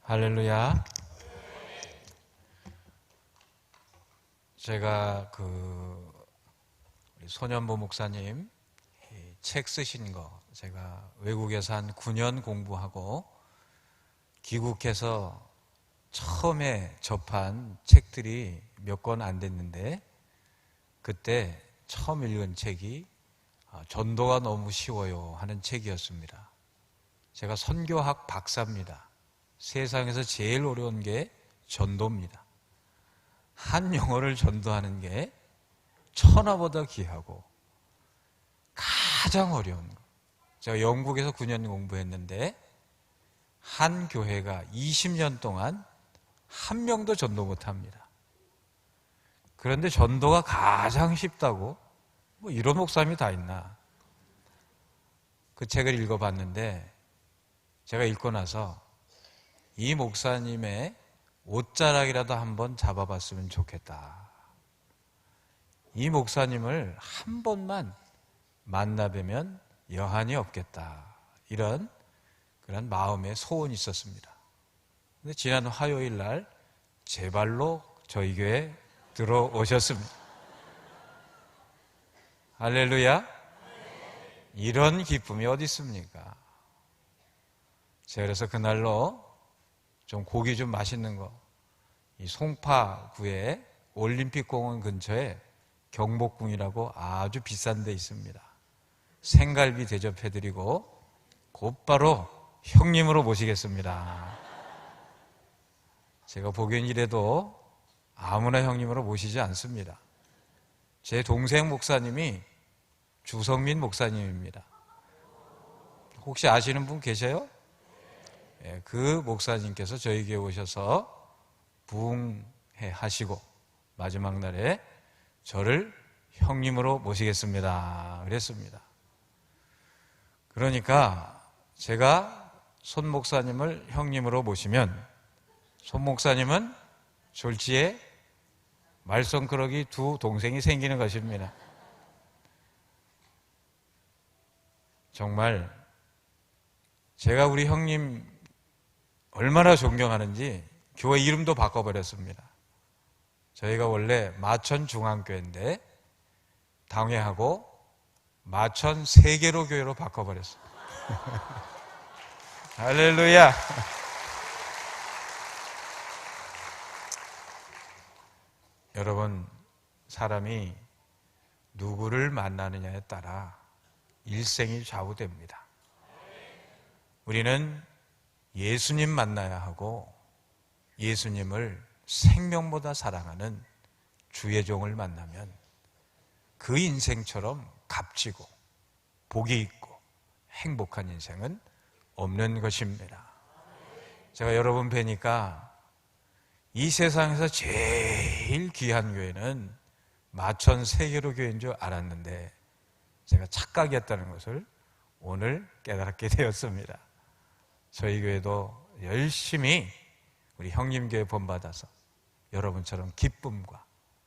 할렐루야. 제가 우리 손현보 목사님 책 쓰신 거 제가 외국에서 한 9년 공부하고 귀국해서 처음에 접한 책들이 몇 권 안 됐는데, 그때 처음 읽은 책이 전도가 너무 쉬워요 하는 책이었습니다. 제가 선교학 박사입니다. 세상에서 제일 어려운 게 전도입니다. 한 영혼을 전도하는 게 천하보다 귀하고 가장 어려운 거. 제가 영국에서 9년 공부했는데 한 교회가 20년 동안 한 명도 전도 못합니다. 그런데 전도가 가장 쉽다고? 뭐 이런 목사님이 다 있나? 그 책을 읽어봤는데 제가 읽고 나서 이 목사님의 옷자락이라도 한번 잡아봤으면 좋겠다. 이 목사님을 한 번만 만나뵈면 여한이 없겠다. 이런 그런 마음의 소원이 있었습니다. 근데 지난 화요일 날 제 발로 저희 교회에 들어오셨습니다. 할렐루야. 이런 기쁨이 어디 있습니까? 제가 그래서 그날로 좀 고기 좀 맛있는 거, 이 송파구에 올림픽공원 근처에 경복궁이라고 아주 비싼 데 있습니다. 생갈비 대접해드리고 곧바로 형님으로 모시겠습니다. 제가 보기엔 이래도 아무나 형님으로 모시지 않습니다. 제 동생 목사님이 주성민 목사님입니다. 혹시 아시는 분 계세요? 그 목사님께서 저희 교회 오셔서 부흥회 하시고 마지막 날에 저를 형님으로 모시겠습니다 그랬습니다. 그러니까 제가 손 목사님을 형님으로 모시면 손 목사님은 졸지에 말썽꾸러기 두 동생이 생기는 것입니다. 정말 제가 우리 형님 얼마나 존경하는지 교회 이름도 바꿔버렸습니다. 저희가 원래 마천중앙교회인데 당회하고 마천세계로 교회로 바꿔버렸습니다. 할렐루야. 여러분, 사람이 누구를 만나느냐에 따라 일생이 좌우됩니다. 우리는 예수님 만나야 하고 예수님을 생명보다 사랑하는 주의 종을 만나면 그 인생처럼 값지고 복이 있고 행복한 인생은 없는 것입니다. 제가 여러분 뵈니까 이 세상에서 제일 귀한 교회는 마천 세계로 교회인 줄 알았는데 제가 착각이었다는 것을 오늘 깨닫게 되었습니다. 저희 교회도 열심히 우리 형님교회 본받아서 여러분처럼 기쁨과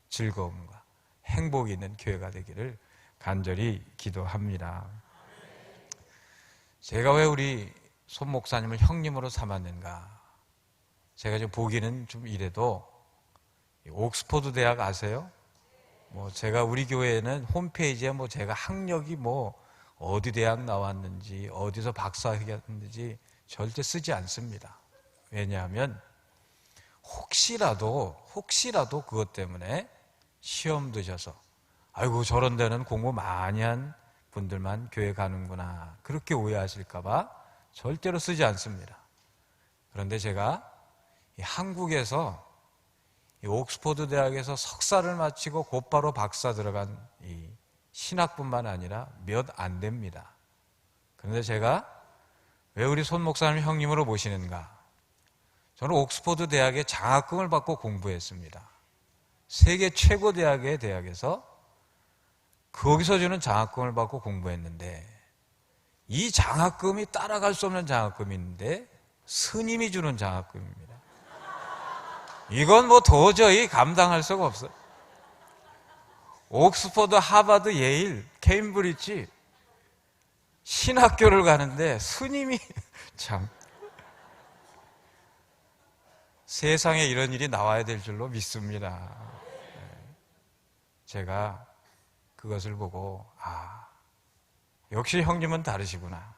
즐거움과 행복이 있는 교회가 되기를 간절히 기도합니다. 제가 왜 우리 손 목사님을 형님으로 삼았는가? 제가 좀 보기는 좀 이래도 옥스퍼드 대학 아세요? 제가 우리 교회에는 홈페이지에 제가 학력이 어디 대학 나왔는지 어디서 박사학위했는지 절대 쓰지 않습니다. 왜냐하면 혹시라도 그것 때문에 시험 드셔서 아이고 저런 데는 공부 많이 한 분들만 교회 가는구나 그렇게 오해하실까 봐 절대로 쓰지 않습니다. 그런데 제가 한국에서 옥스퍼드 대학에서 석사를 마치고 곧바로 박사 들어간 이 신학뿐만 아니라 몇 안 됩니다. 그런데 제가 왜 우리 손 목사님 형님으로 모시는가? 저는 옥스퍼드 대학에 장학금을 받고 공부했습니다. 세계 최고 대학의 대학에서 거기서 주는 장학금을 받고 공부했는데 이 장학금이 따라갈 수 없는 장학금이 있는데 스님이 주는 장학금입니다. 이건 도저히 감당할 수가 없어요. 옥스퍼드, 하버드, 예일, 케임브리지 신학교를 가는데 스님이 참 세상에 이런 일이 나와야 될 줄로 믿습니다. 제가 그것을 보고 역시 형님은 다르시구나.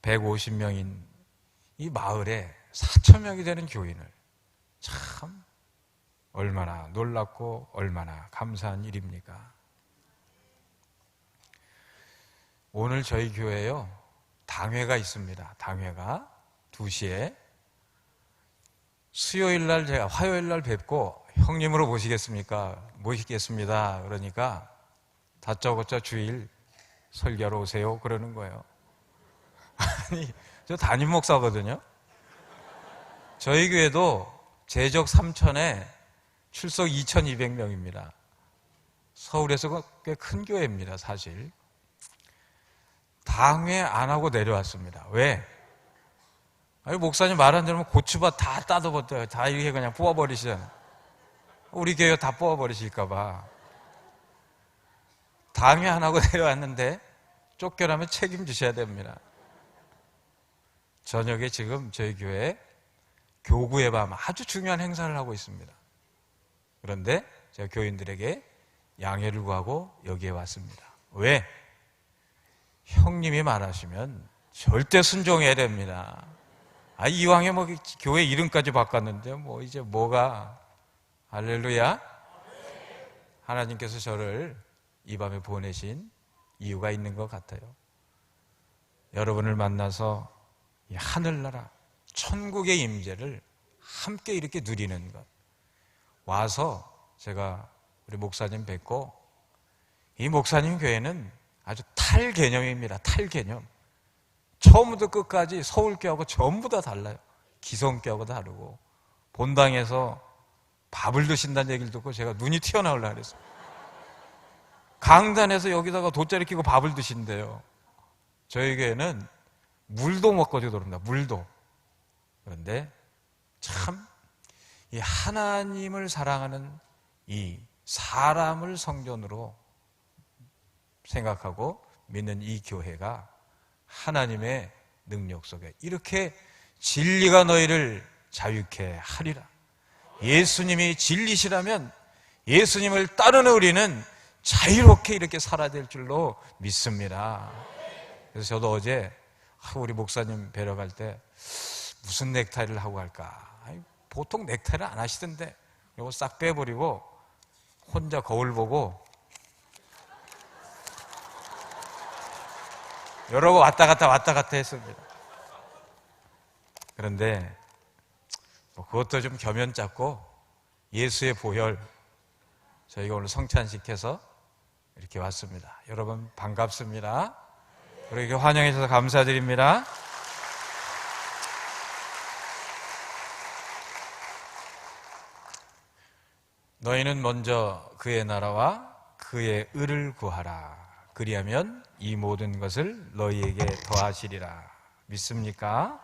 150명인 이 마을에 4,000명이 되는 교인을 참 얼마나 놀랍고 얼마나 감사한 일입니까? 오늘 저희 교회에요, 당회가 있습니다. 당회가 2시에 수요일날 제가 화요일날 뵙고 형님으로 모시겠습니까? 모시겠습니다. 그러니까 다짜고짜 주일 설교하러 오세요 그러는 거예요. 아니, 저 담임 목사거든요. 저희 교회도 제적 3천에 출석 2,200명입니다. 서울에서 꽤 큰 교회입니다, 사실. 당회 안 하고 내려왔습니다. 왜? 아니, 목사님 말 안 들으면 고추밭 다 따둬버려요. 다 이렇게 그냥 뽑아버리시잖아요. 우리 교회 다 뽑아버리실까봐. 당회 안 하고 내려왔는데 쫓겨나면 책임지셔야 됩니다. 저녁에 지금 저희 교회 교구의 밤 아주 중요한 행사를 하고 있습니다. 그런데 제가 교인들에게 양해를 구하고 여기에 왔습니다. 왜? 형님이 말하시면 절대 순종해야 됩니다. 이왕에 뭐 교회 이름까지 바꿨는데 뭐 이제 뭐가, 할렐루야. 하나님께서 저를 이 밤에 보내신 이유가 있는 것 같아요. 여러분을 만나서 이 하늘나라 천국의 임재를 함께 이렇게 누리는 것. 와서 제가 우리 목사님 뵙고, 이 목사님 교회는 아주 탈 개념입니다. 탈 개념. 처음부터 끝까지 서울교하고 전부 다 달라요. 기성교하고 다르고. 본당에서 밥을 드신다는 얘기를 듣고 제가 눈이 튀어나오려고 그랬어요. 강단에서 여기다가 돗자리 끼고 밥을 드신대요. 저희 교회는 물도 먹고 들어옵니다. 물도. 그런데 참 이 하나님을 사랑하는 이 사람을 성전으로 생각하고 믿는 이 교회가 하나님의 능력 속에 이렇게 진리가 너희를 자유케 하리라. 예수님이 진리시라면 예수님을 따르는 우리는 자유롭게 이렇게 살아야 될 줄로 믿습니다. 그래서 저도 어제 우리 목사님 뵈러 갈 때 무슨 넥타이를 하고 갈까? 보통 넥타이를 안 하시던데 이거 싹 빼버리고 혼자 거울 보고 여러 번 왔다 갔다 했습니다. 그런데 그것도 좀 겸연 잡고 예수의 보혈 저희가 오늘 성찬식해서 이렇게 왔습니다. 여러분 반갑습니다. 그렇게 환영해 주셔서 감사드립니다. 너희는 먼저 그의 나라와 그의 의를 구하라. 그리하면 이 모든 것을 너희에게 더하시리라. 믿습니까?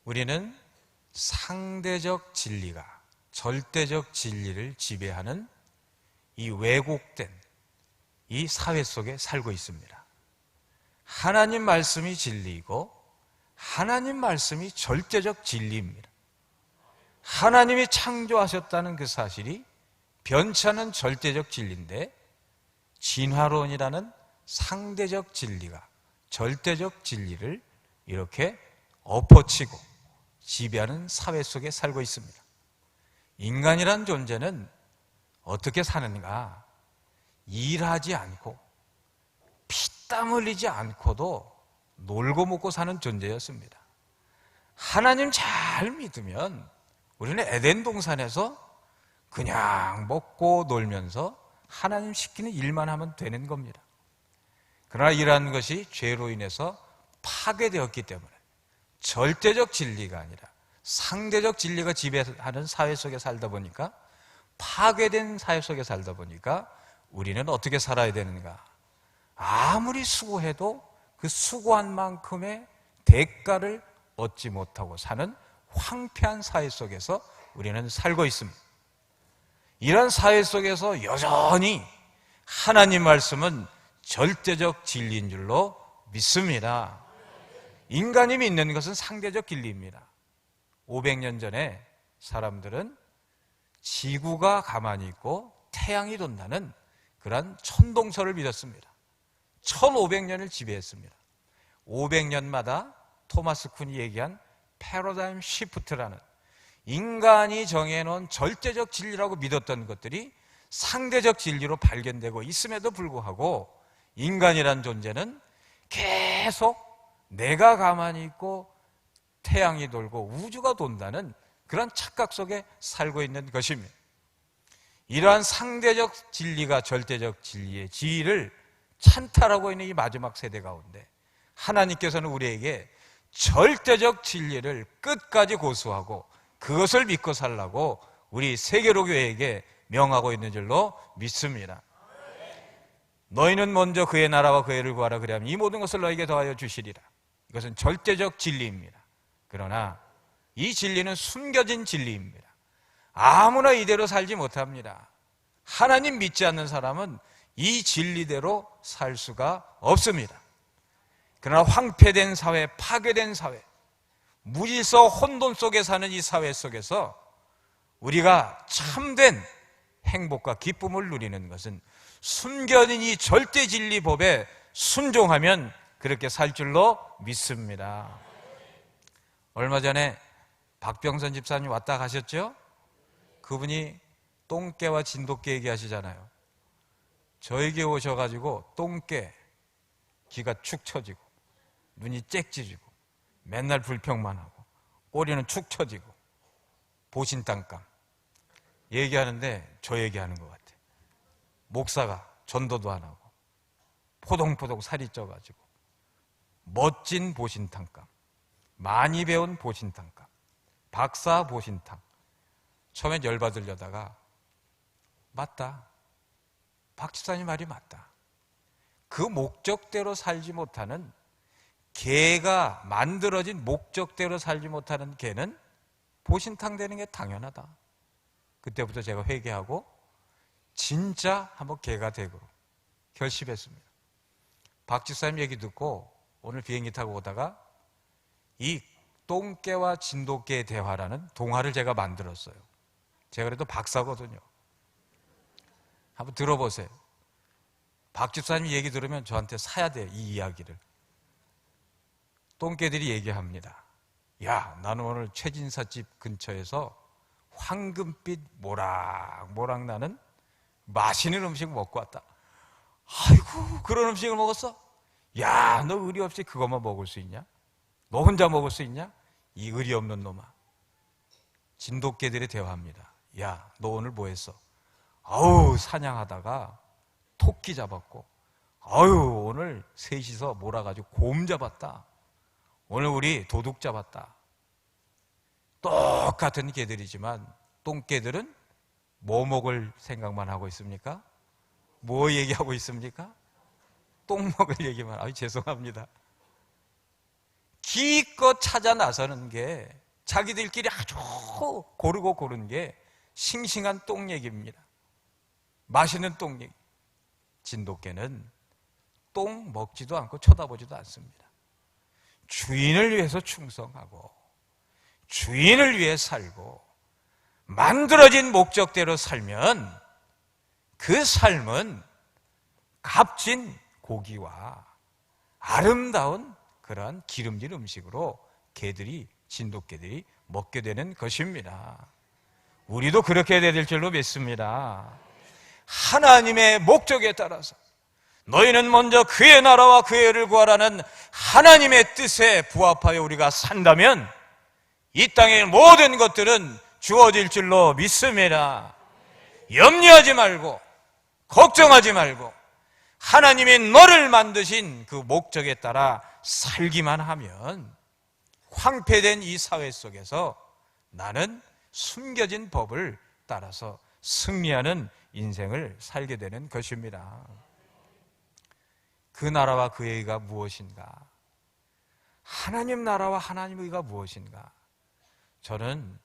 우리는 상대적 진리가 절대적 진리를 지배하는 이 왜곡된 이 사회 속에 살고 있습니다. 하나님 말씀이 진리이고 하나님 말씀이 절대적 진리입니다. 하나님이 창조하셨다는 그 사실이 변치않은 절대적 진리인데, 진화론이라는 상대적 진리가 절대적 진리를 이렇게 엎어치고 지배하는 사회 속에 살고 있습니다. 인간이란 존재는 어떻게 사는가? 일하지 않고 피땀 흘리지 않고도 놀고 먹고 사는 존재였습니다. 하나님 잘 믿으면 우리는 에덴 동산에서 그냥 먹고 놀면서 하나님 시키는 일만 하면 되는 겁니다. 그러나 이러한 것이 죄로 인해서 파괴되었기 때문에 절대적 진리가 아니라 상대적 진리가 지배하는 사회 속에 살다 보니까, 파괴된 사회 속에 살다 보니까 우리는 어떻게 살아야 되는가? 아무리 수고해도 그 수고한 만큼의 대가를 얻지 못하고 사는 황폐한 사회 속에서 우리는 살고 있습니다. 이런 사회 속에서 여전히 하나님 말씀은 절대적 진리인 줄로 믿습니다. 인간이 믿는 것은 상대적 진리입니다. 500년 전에 사람들은 지구가 가만히 있고 태양이 돈다는 그런 천동설을 믿었습니다. 1500년을 지배했습니다. 500년마다 토마스 쿤이 얘기한 패러다임 시프트라는 인간이 정해놓은 절대적 진리라고 믿었던 것들이 상대적 진리로 발견되고 있음에도 불구하고 인간이란 존재는 계속 내가 가만히 있고 태양이 돌고 우주가 돈다는 그런 착각 속에 살고 있는 것입니다. 이러한 상대적 진리가 절대적 진리의 지위를 찬탈하고 있는 이 마지막 세대 가운데 하나님께서는 우리에게 절대적 진리를 끝까지 고수하고 그것을 믿고 살라고 우리 세계로 교회에게 명하고 있는 줄로 믿습니다. 너희는 먼저 그의 나라와 그의 의를 구하라. 그리하면 이 모든 것을 너에게 더하여 주시리라. 이것은 절대적 진리입니다. 그러나 이 진리는 숨겨진 진리입니다. 아무나 이대로 살지 못합니다. 하나님 믿지 않는 사람은 이 진리대로 살 수가 없습니다. 그러나 황폐된 사회, 파괴된 사회, 무질서 혼돈 속에 사는 이 사회 속에서 우리가 참된 행복과 기쁨을 누리는 것은 숨겨진 이 절대 진리 법에 순종하면 그렇게 살 줄로 믿습니다. 얼마 전에 박병선 집사님 왔다 가셨죠? 그분이 똥개와 진돗개 얘기하시잖아요. 저에게 오셔가지고 똥개 귀가 축 처지고 눈이 잭지지고 맨날 불평만 하고 꼬리는 축 처지고 보신탕감 얘기하는데 저 얘기하는 것 같아요. 목사가 전도도 안 하고 포동포동 살이 쪄가지고 멋진 보신탕감, 많이 배운 보신탕감, 박사 보신탕. 처음엔 열받으려다가 맞다. 박 집사님 말이 맞다. 그 목적대로 살지 못하는 개가 만들어진 목적대로 살지 못하는 개는 보신탕 되는 게 당연하다. 그때부터 제가 회개하고 진짜 한번 개가 되고 결심했습니다. 박 집사님 얘기 듣고 오늘 비행기 타고 오다가 이 똥개와 진돗개의 대화라는 동화를 제가 만들었어요. 제가 그래도 박사거든요. 한번 들어보세요. 박 집사님 얘기 들으면 저한테 사야 돼요, 이 이야기를. 똥개들이 얘기합니다. 야, 나는 오늘 최진사 집 근처에서 황금빛 모락모락 나는 맛있는 음식 먹고 왔다. 아이고, 그런 음식을 먹었어? 야, 너 의리 없이 그것만 먹을 수 있냐? 너 혼자 먹을 수 있냐? 이 의리 없는 놈아. 진돗개들이 대화합니다. 야, 너 오늘 뭐 했어? 아우, 사냥하다가 토끼 잡았고, 아유, 오늘 셋이서 몰아가지고 곰 잡았다. 오늘 우리 도둑 잡았다. 똑같은 개들이지만 똥개들은 뭐 먹을 생각만 하고 있습니까? 뭐 얘기하고 있습니까? 똥 먹을 얘기만. 아유, 죄송합니다. 기껏 찾아 나서는 게 자기들끼리 아주 고르고 고른 게 싱싱한 똥 얘기입니다. 맛있는 똥 얘기. 진돗개는 똥 먹지도 않고 쳐다보지도 않습니다. 주인을 위해서 충성하고 주인을 위해 살고 만들어진 목적대로 살면 그 삶은 값진 고기와 아름다운 그러한 기름진 음식으로 개들이, 진돗개들이 먹게 되는 것입니다. 우리도 그렇게 될 줄로 믿습니다. 하나님의 목적에 따라서 너희는 먼저 그의 나라와 그의 의를 구하라는 하나님의 뜻에 부합하여 우리가 산다면 이 땅의 모든 것들은 주어질 줄로 믿습니다. 염려하지 말고 걱정하지 말고 하나님이 너를 만드신 그 목적에 따라 살기만 하면 황폐된 이 사회 속에서 나는 숨겨진 법을 따라서 승리하는 인생을 살게 되는 것입니다. 그 나라와 그의 의가 무엇인가? 하나님 나라와 하나님 의가 무엇인가? 저는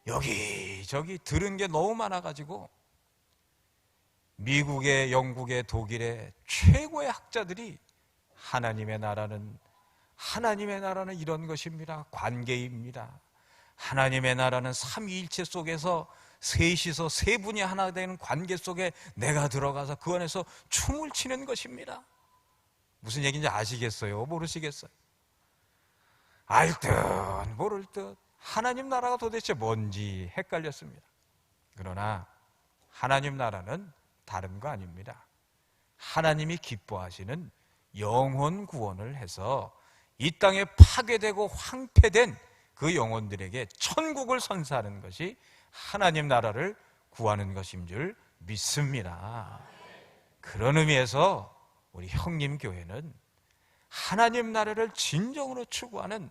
여기저기 들은 게 너무 많아가지고 미국의, 영국의, 독일의 최고의 학자들이 하나님의 나라는 하나님의 나라는 이런 것입니다. 관계입니다. 하나님의 나라는 삼위일체 속에서 셋이서 세 분이 하나 되는 관계 속에 내가 들어가서 그 안에서 춤을 추는 것입니다. 무슨 얘기인지 아시겠어요? 모르시겠어요? 알 듯 모를 듯 하나님 나라가 도대체 뭔지 헷갈렸습니다. 그러나 하나님 나라는 다른 거 아닙니다. 하나님이 기뻐하시는 영혼 구원을 해서 이 땅에 파괴되고 황폐된 그 영혼들에게 천국을 선사하는 것이 하나님 나라를 구하는 것인 줄 믿습니다. 그런 의미에서 우리 형님교회는 하나님 나라를 진정으로 추구하는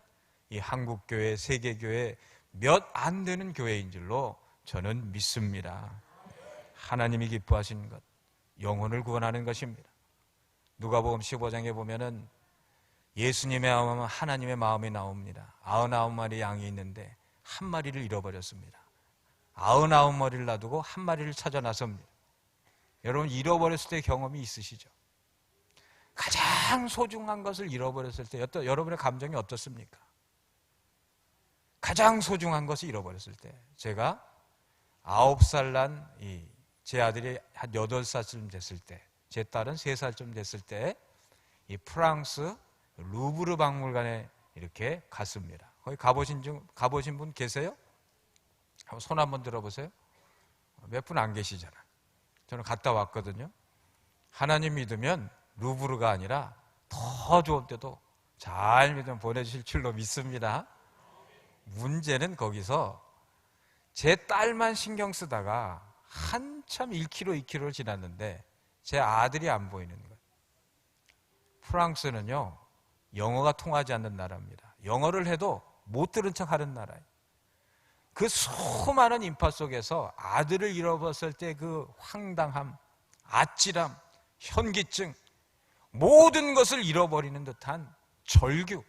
이 한국교회, 세계교회 몇 안 되는 교회인 줄로 저는 믿습니다. 하나님이 기뻐하시는 것, 영혼을 구원하는 것입니다. 누가복음 15장에 보면은 예수님의 마음은 하나님의 마음이 나옵니다. 99마리 양이 있는데 한 마리를 잃어버렸습니다. 99마리를 놔두고 한 마리를 찾아 나섭니다. 여러분 잃어버렸을 때 경험이 있으시죠? 가장 소중한 것을 잃어버렸을 때 여러분의 감정이 어떻습니까? 가장 소중한 것을 잃어버렸을 때, 제가 9살 난 제 아들이 한 8살쯤 됐을 때, 제 딸은 3살쯤 됐을 때 이 프랑스 루브르 박물관에 이렇게 갔습니다. 거기 가보신 분 계세요? 손 한번 들어보세요. 몇 분 안 계시잖아. 저는 갔다 왔거든요. 하나님 믿으면 루브르가 아니라 더 좋은 데도 잘 믿으면 보내주실 줄로 믿습니다. 문제는 거기서 제 딸만 신경 쓰다가 한참 1km, 2km를 지났는데 제 아들이 안 보이는 거예요. 프랑스는요, 영어가 통하지 않는 나라입니다. 영어를 해도 못 들은 척 하는 나라예요. 그 수많은 인파 속에서 아들을 잃어버렸을 때 그 황당함, 아찔함, 현기증, 모든 것을 잃어버리는 듯한 절규.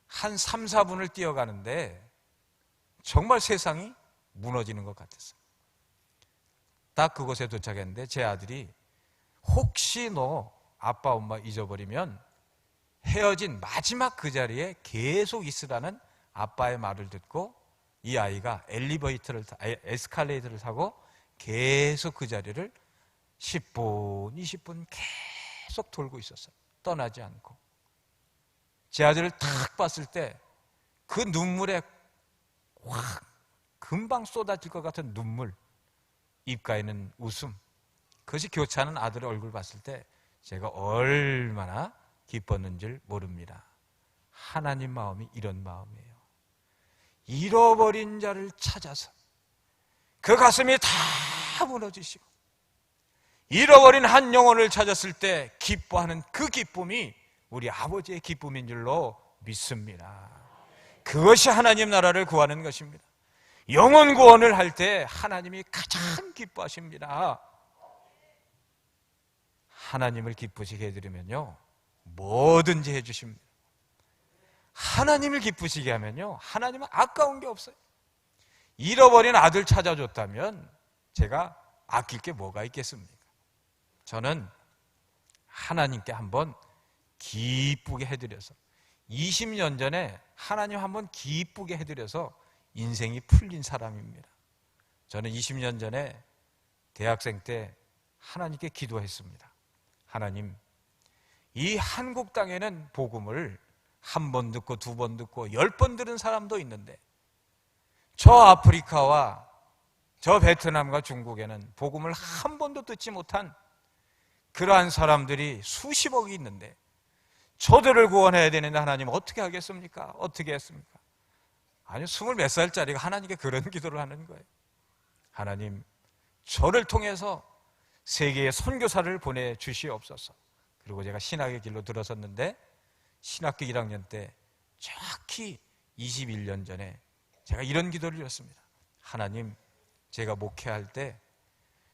한 3, 4분을 뛰어가는데 정말 세상이 무너지는 것 같았어요. 딱 그곳에 도착했는데 제 아들이 혹시 너 아빠 엄마 잊어버리면 헤어진 마지막 그 자리에 계속 있으라는 아빠의 말을 듣고 이 아이가 에스컬레이터를 타고 계속 그 자리를 10분, 20분 계속 돌고 있었어요. 떠나지 않고. 제 아들을 탁 봤을 때 그 눈물에 확 금방 쏟아질 것 같은 눈물, 입가에는 웃음, 그것이 교차하는 아들의 얼굴 봤을 때 제가 얼마나 기뻤는지 모릅니다. 하나님 마음이 이런 마음이에요. 잃어버린 자를 찾아서 그 가슴이 다 무너지시고 잃어버린 한 영혼을 찾았을 때 기뻐하는 그 기쁨이 우리 아버지의 기쁨인 줄로 믿습니다. 그것이 하나님 나라를 구하는 것입니다. 영혼 구원을 할 때 하나님이 가장 기뻐하십니다. 하나님을 기쁘시게 해드리면요, 뭐든지 해주십니다. 하나님을 기쁘시게 하면요, 하나님은 아까운 게 없어요. 잃어버린 아들 찾아줬다면 제가 아낄 게 뭐가 있겠습니까? 저는 하나님께 한번 기쁘게 해드려서 20년 전에 하나님 한번 기쁘게 해드려서 인생이 풀린 사람입니다. 저는 20년 전에 대학생 때 하나님께 기도했습니다. 하나님, 이 한국 땅에는 복음을 한 번 듣고 2번 듣고 10번 들은 사람도 있는데 저 아프리카와 저 베트남과 중국에는 복음을 한 번도 듣지 못한 그러한 사람들이 수십억이 있는데 저들을 구원해야 되는데 하나님 어떻게 하겠습니까? 어떻게 했습니까? 아니, 20몇 살짜리가 하나님께 그런 기도를 하는 거예요. 하나님, 저를 통해서 세계에 선교사를 보내주시옵소서. 그리고 제가 신학의 길로 들어섰는데 신학교 1학년 때 정확히 21년 전에 제가 이런 기도를 드렸습니다. 하나님, 제가 목회할 때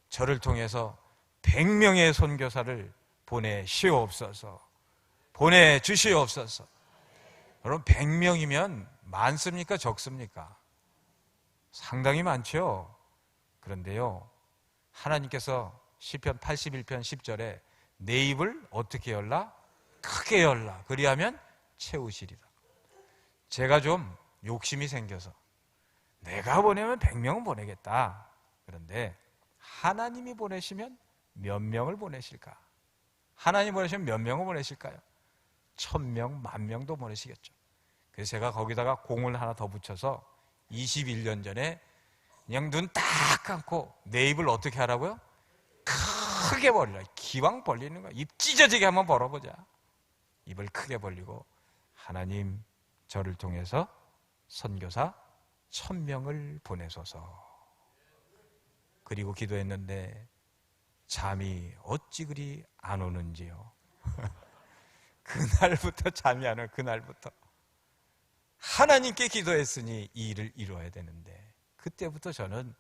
저를 통해서 100명의 선교사를 보내시옵소서. 보내주시옵소서. 여러분, 100명이면 많습니까? 적습니까? 상당히 많죠. 그런데요, 하나님께서 시편 81편 10절에 내 입을 어떻게 열라? 크게 열라. 그리하면 채우시리라. 제가 좀 욕심이 생겨서 내가 보내면 100명은 보내겠다. 그런데 하나님이 보내시면 몇 명을 보내실까? 하나님 보내시면 몇 명을 보내실까요? 1000명, 10,000명도 보내시겠죠. 그래서 제가 거기다가 공을 하나 더 붙여서 21년 전에 그냥 눈 딱 감고 내 입을 어떻게 하라고요? 크게 벌리라. 기왕 벌리는 거야. 입 찢어지게 한번 벌어보자. 입을 크게 벌리고 하나님 저를 통해서 선교사 1000명을 보내소서. 그리고 기도했는데 잠이 어찌 그리 안 오는지요. 그날부터 잠이 안 와요. 그날부터 하나님께 기도했으니 이 일을 이루어야 되는데 그때부터 저는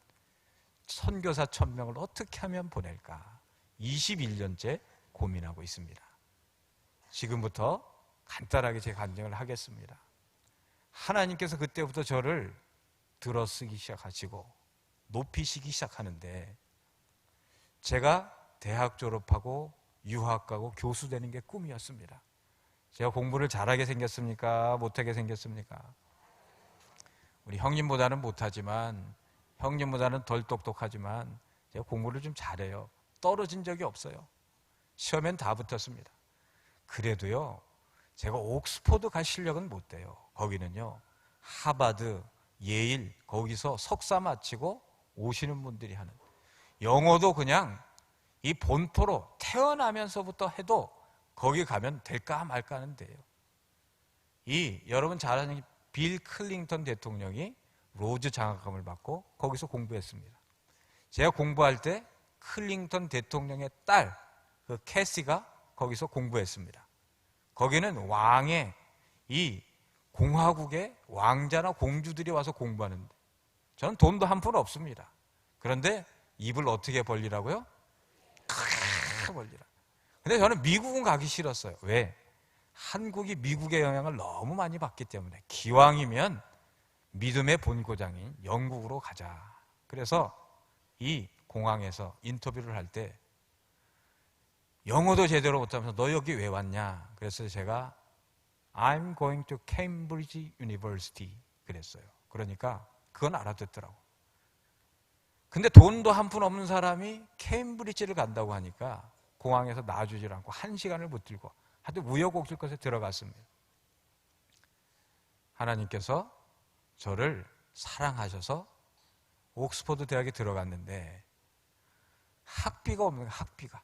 선교사 1000명을 어떻게 하면 보낼까 21년째 고민하고 있습니다. 지금부터 간단하게 제 간증을 하겠습니다. 하나님께서 그때부터 저를 들어쓰기 시작하시고 높이시기 시작하는데 제가 대학 졸업하고 유학 가고 교수 되는 게 꿈이었습니다. 제가 공부를 잘하게 생겼습니까? 못하게 생겼습니까? 우리 형님보다는 못하지만 형님보다는 덜 똑똑하지만 제가 공부를 좀 잘해요. 떨어진 적이 없어요. 시험엔 다 붙었습니다. 그래도요 제가 옥스퍼드 갈 실력은 못 돼요. 거기는요 하버드, 예일 거기서 석사 마치고 오시는 분들이 하는 영어도 그냥 이 본토로 태어나면서부터 해도 거기 가면 될까 말까 하는데요. 여러분 잘 아는 빌 클린턴 대통령이 로즈 장학금을 받고 거기서 공부했습니다. 제가 공부할 때 클린턴 대통령의 딸 그 캐시가 거기서 공부했습니다. 거기는 왕의 이 공화국의 왕자나 공주들이 와서 공부하는데 저는 돈도 한 푼 없습니다. 그런데 입을 어떻게 벌리라고요? 크게 벌리라. 근데 저는 미국은 가기 싫었어요. 왜? 한국이 미국의 영향을 너무 많이 받기 때문에 기왕이면 믿음의 본고장인 영국으로 가자. 그래서 이 공항에서 인터뷰를 할 때 영어도 제대로 못하면서 너 여기 왜 왔냐? 그래서 제가 I'm going to Cambridge University 그랬어요. 그러니까 그건 알아듣더라고. 근데 돈도 한 푼 없는 사람이 케임브리지를 간다고 하니까 공항에서 놔주질 않고 1시간을 붙들고 하여튼 우여곡절 끝에 들어갔습니다. 하나님께서 저를 사랑하셔서 옥스퍼드 대학에 들어갔는데 학비가 없는 거예요. 학비가.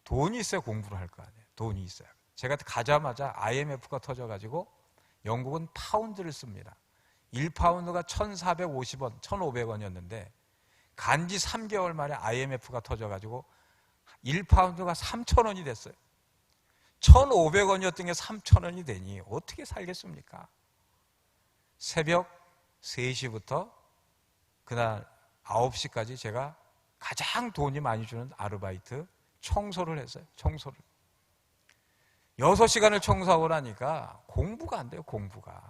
돈이 있어야 공부를 할 거 아니에요. 돈이 있어야. 제가 가자마자 IMF가 터져가지고 영국은 파운드를 씁니다. 1파운드가 1,450원, 1,500원이었는데 간지 3개월 만에 IMF가 터져가지고 1파운드가 3,000원이 됐어요. 1,500원이었던 게 3,000원이 되니 어떻게 살겠습니까? 새벽 3시부터 그날 9시까지 제가 가장 돈이 많이 주는 아르바이트 청소를 했어요. 청소를. 6시간을 청소하고 나니까 공부가 안 돼요. 공부가.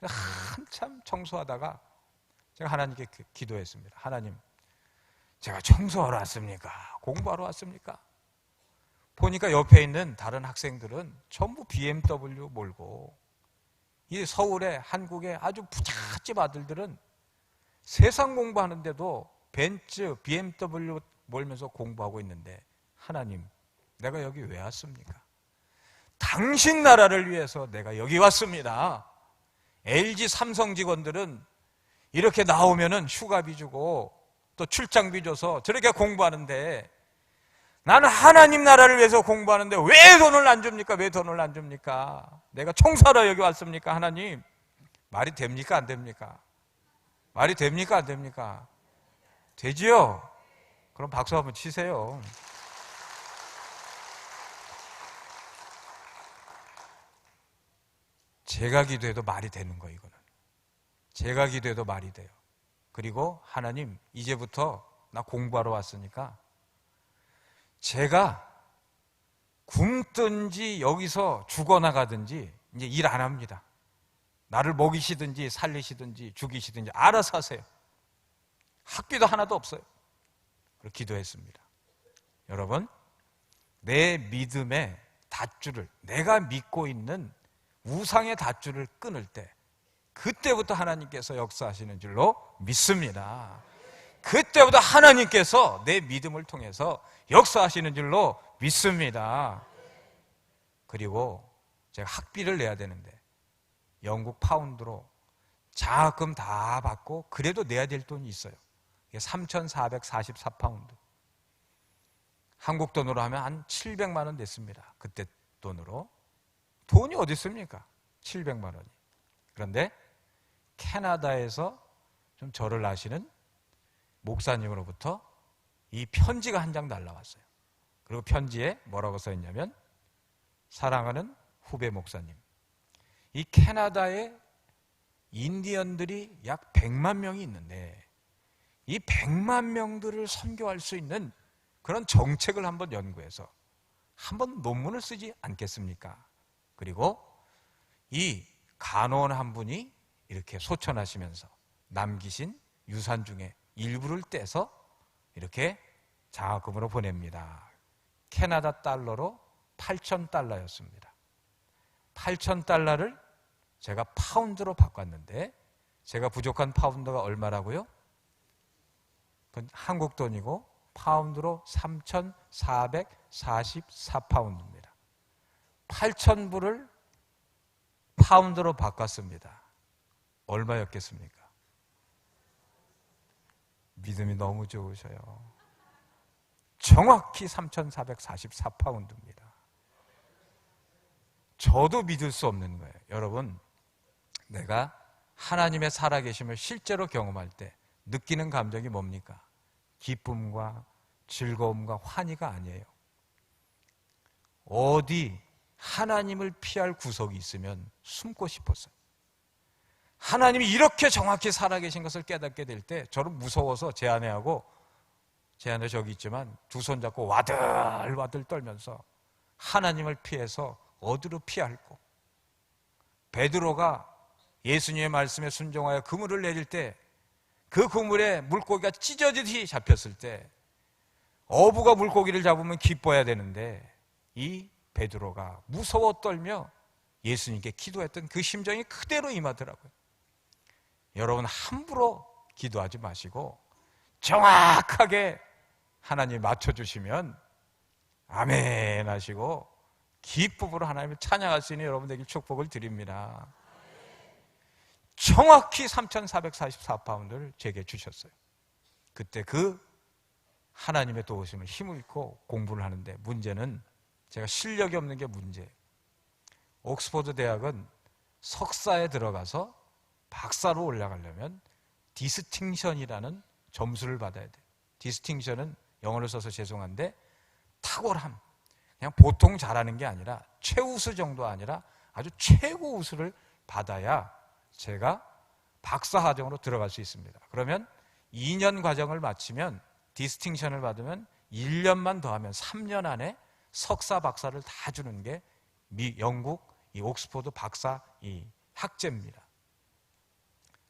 한참 청소하다가 제가 하나님께 기도했습니다. 하나님, 제가 청소하러 왔습니까? 공부하러 왔습니까? 보니까 옆에 있는 다른 학생들은 전부 BMW 몰고 이 서울의 한국의 아주 부잣집 아들들은 세상 공부하는데도 벤츠, BMW 몰면서 공부하고 있는데 하나님, 내가 여기 왜 왔습니까? 당신 나라를 위해서 내가 여기 왔습니다. LG 삼성 직원들은 이렇게 나오면은 휴가비 주고 또 출장비 줘서 저렇게 공부하는데 나는 하나님 나라를 위해서 공부하는데 왜 돈을 안 줍니까? 왜 돈을 안 줍니까? 내가 청소하러 여기 왔습니까? 하나님, 말이 됩니까? 안 됩니까? 말이 됩니까? 안 됩니까? 되지요? 그럼 박수 한번 치세요. 제가 기도해도 말이 되는 거예요, 이거는. 제가 기도해도 말이 돼요. 그리고 하나님, 이제부터 나 공부하러 왔으니까 제가 굶든지 여기서 죽어나가든지 이제 일 안 합니다. 나를 먹이시든지 살리시든지 죽이시든지 알아서 하세요. 학비도 하나도 없어요. 그렇게 기도했습니다. 여러분, 내 믿음에 닷줄을, 내가 믿고 있는 우상의 닷줄을 끊을 때 그때부터 하나님께서 역사하시는 줄로 믿습니다. 그때부터 하나님께서 내 믿음을 통해서 역사하시는 줄로 믿습니다. 그리고 제가 학비를 내야 되는데 영국 파운드로 장학금 다 받고 그래도 내야 될 돈이 있어요. 3,444파운드. 한국 돈으로 하면 한 700만 원 됐습니다. 그때 돈으로. 돈이 어디 있습니까? 700만 원이. 그런데 캐나다에서 좀 저를 아시는 목사님으로부터 이 편지가 한 장 날라왔어요. 그리고 편지에 뭐라고 써 있냐면, 사랑하는 후배 목사님, 이 캐나다에 인디언들이 약 100만 명이 있는데 이 100만 명들을 선교할 수 있는 그런 정책을 한번 연구해서 한번 논문을 쓰지 않겠습니까? 그리고 이 간호원 한 분이 이렇게 소천하시면서 남기신 유산 중에 일부를 떼서 이렇게 장학금으로 보냅니다. 캐나다 달러로 8,000달러였습니다. 8,000달러를 제가 파운드로 바꿨는데, 제가 부족한 파운드가 얼마라고요? 한국 돈이고 파운드로 3,444파운드입니다. 8,000불을 파운드로 바꿨습니다. 얼마였겠습니까? 믿음이 너무 좋으셔요. 정확히 3,444파운드입니다. 저도 믿을 수 없는 거예요. 여러분, 내가 하나님의 살아계심을 실제로 경험할 때 느끼는 감정이 뭡니까? 기쁨과 즐거움과 환희가 아니에요. 어디 하나님을 피할 구석이 있으면 숨고 싶었어요. 하나님이 이렇게 정확히 살아계신 것을 깨닫게 될 때 저는 무서워서 제 아내하고, 제 아내 저기 있지만 두 손 잡고 와들와들 떨면서 하나님을 피해서 어디로 피할꼬. 베드로가 예수님의 말씀에 순종하여 그물을 내릴 때 그 그물에 물고기가 찢어지듯이 잡혔을 때 어부가 물고기를 잡으면 기뻐해야 되는데 이 베드로가 무서워 떨며 예수님께 기도했던 그 심정이 그대로 임하더라고요. 여러분, 함부로 기도하지 마시고 정확하게 하나님 맞춰주시면 아멘 하시고 기쁨으로 하나님을 찬양할 수 있는 여러분에게 축복을 드립니다. 정확히 3,444파운드를 제게 주셨어요. 그때 그 하나님의 도우심을 힘을 잃고 공부를 하는데, 문제는 제가 실력이 없는 게 문제예요. 옥스퍼드 대학은 석사에 들어가서 박사로 올라가려면 디스팅션이라는 점수를 받아야 돼요. 디스팅션은 영어를 써서 죄송한데 탁월함, 그냥 보통 잘하는 게 아니라 최우수 정도 아니라 아주 최고 우수를 받아야 제가 박사과정으로 들어갈 수 있습니다. 그러면 2년 과정을 마치면, 디스팅션을 받으면 1년만 더하면 3년 안에 석사 박사를 다 주는 게 영국 이 옥스퍼드 박사 이 학제입니다.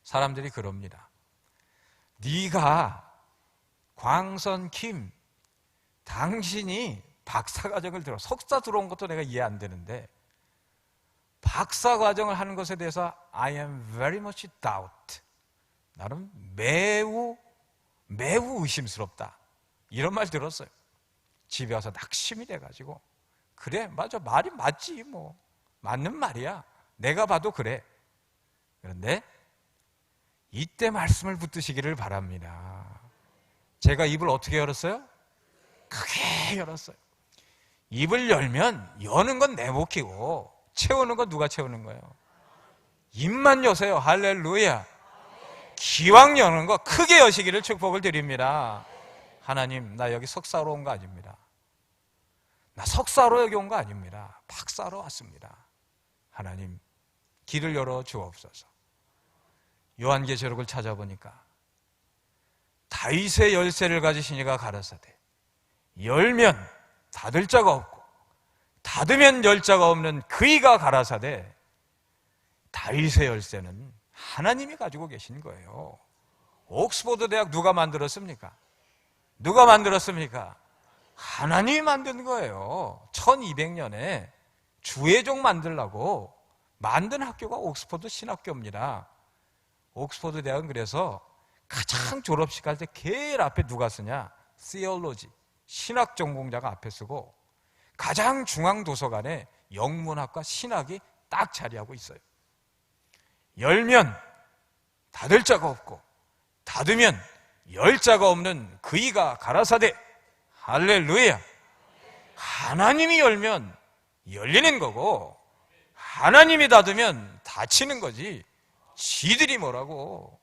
사람들이 그럽니다. 네가 광선 김, 당신이 박사과정을 들어, 석사 들어온 것도 내가 이해 안 되는데 박사과정을 하는 것에 대해서 I am very much doubt, 나는 매우 의심스럽다, 이런 말 들었어요. 집에 와서 낙심이 돼가지고, 그래 맞아, 말이 맞지, 뭐 맞는 말이야, 내가 봐도 그래. 그런데 이때 말씀을 붙드시기를 바랍니다. 제가 입을 어떻게 열었어요? 크게 열었어요. 입을 열면 여는 건 내목이고 채우는 건 누가 채우는 거예요? 입만 여세요. 할렐루야. 기왕 여는 거 크게 여시기를 축복을 드립니다. 하나님, 나 여기 석사로 온 거 아닙니다. 나 석사로 여기 온 거 아닙니다. 박사로 왔습니다. 하나님, 길을 열어 주옵소서. 요한계시록을 찾아보니까 다윗의 열쇠를 가지신 이가 가라사대, 열면 닫을 자가 없고 닫으면 열 자가 없는 그이가 가라사대, 다윗의 열쇠는 하나님이 가지고 계신 거예요. 옥스퍼드 대학 누가 만들었습니까? 누가 만들었습니까? 하나님이 만든 거예요. 1200년에 주의종 만들려고 만든 학교가 옥스퍼드 신학교입니다. 옥스퍼드 대학은 그래서 가장 졸업식 할 때 제일 앞에 누가 쓰냐? theology, 신학 전공자가 앞에 쓰고 가장 중앙 도서관에 영문학과 신학이 딱 자리하고 있어요. 열면 닫을 자가 없고 닫으면 열 자가 없는 그이가 가라사대. 할렐루야. 하나님이 열면 열리는 거고 하나님이 닫으면 닫히는 거지. 지들이 뭐라고.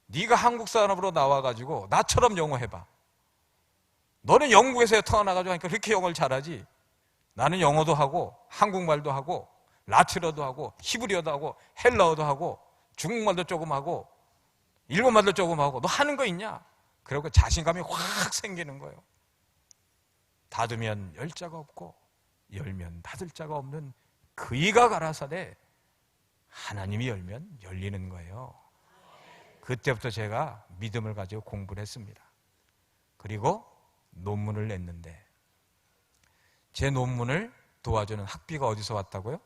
네가 한국 사람으로 나와가지고 나처럼 영어 해봐. 너는 영국에서 태어나가지고 하니까 그렇게 영어를 잘하지. 나는 영어도 하고 한국말도 하고 라틴어도 하고 히브리어도 하고 헬라어도 하고 중국말도 조금 하고 일본말도 조금 하고. 너 하는 거 있냐? 그리고 자신감이 확 생기는 거예요. 닫으면 열 자가 없고 열면 닫을 자가 없는 그이가 가라사대. 하나님이 열면 열리는 거예요. 그때부터 제가 믿음을 가지고 공부를 했습니다. 그리고 논문을 냈는데 제 논문을 도와주는 학비가 어디서 왔다고요?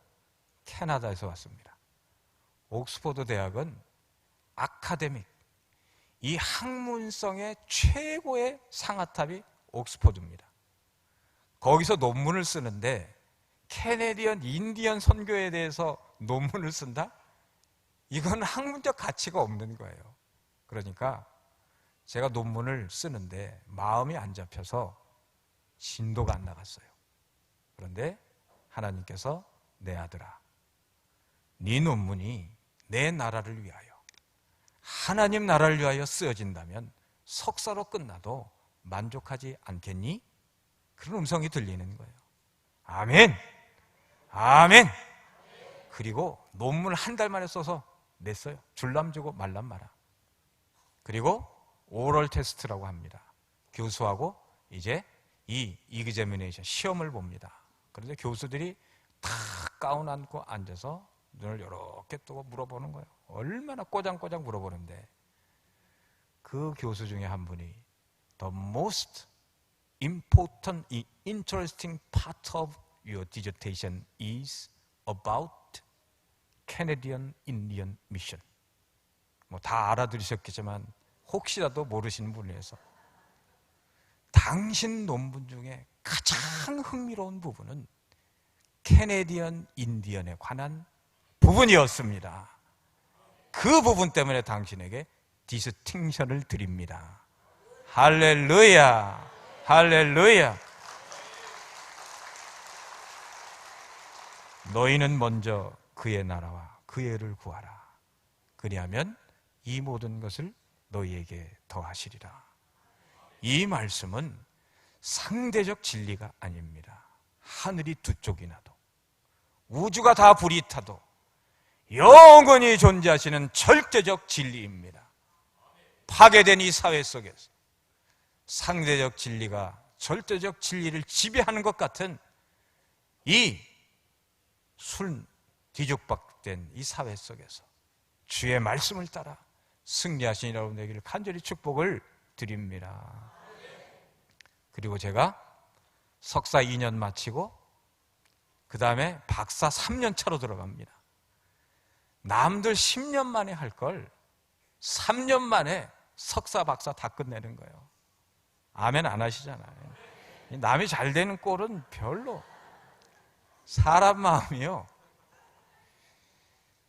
캐나다에서 왔습니다. 옥스퍼드 대학은 아카데믹, 이 학문성의 최고의 상아탑이 옥스퍼드입니다. 거기서 논문을 쓰는데 캐네디언 인디언 선교에 대해서 논문을 쓴다? 이건 학문적 가치가 없는 거예요. 그러니까 제가 논문을 쓰는데 마음이 안 잡혀서 진도가 안 나갔어요. 그런데 하나님께서 내 아들아, 네 논문이 내 나라를 위하여, 하나님 나라를 위하여 쓰여진다면 석사로 끝나도 만족하지 않겠니? 그런 음성이 들리는 거예요. 아멘. 아멘. 그리고 논문을 한 달 만에 써서 냈어요. 줄람 주고 말람 마라. 그리고 오럴 테스트라고 합니다. 교수하고 이제 이 이그제미네이션 시험을 봅니다. 그런데 교수들이 다 가운 안고 앉아서 눈을 이렇게 뜨고 물어보는 거예요. 얼마나 꼬장꼬장 물어보는데 그 교수 중에 한 분이 The most important, interesting part of your dissertation is about Canadian Indian Mission. 뭐 다 알아들으셨겠지만 혹시라도 모르시는 분을 위해서 당신 논문 중에 가장 흥미로운 부분은 캐네디언 인디언에 관한 부분이었습니다. 그 부분 때문에 당신에게 디스팅션을 드립니다. 할렐루야. 할렐루야. 너희는 먼저 그의 나라와 그의 의를 구하라. 그리하면 이 모든 것을 너희에게 더하시리라. 이 말씀은 상대적 진리가 아닙니다. 하늘이 두 쪽이 나도 우주가 다 불이 타도 영원히 존재하시는 절대적 진리입니다. 파괴된 이 사회 속에서 상대적 진리가 절대적 진리를 지배하는 것 같은 이 술 뒤죽박된 이 사회 속에서 주의 말씀을 따라 승리하신 여러분 되기를 간절히 축복을 드립니다. 그리고 제가 석사 2년 마치고 그 다음에 박사 3년 차로 들어갑니다. 남들 10년 만에 할 걸 3년 만에 석사 박사 다 끝내는 거예요. 아멘 안 하시잖아요. 남이 잘 되는 꼴은 별로. 사람 마음이요,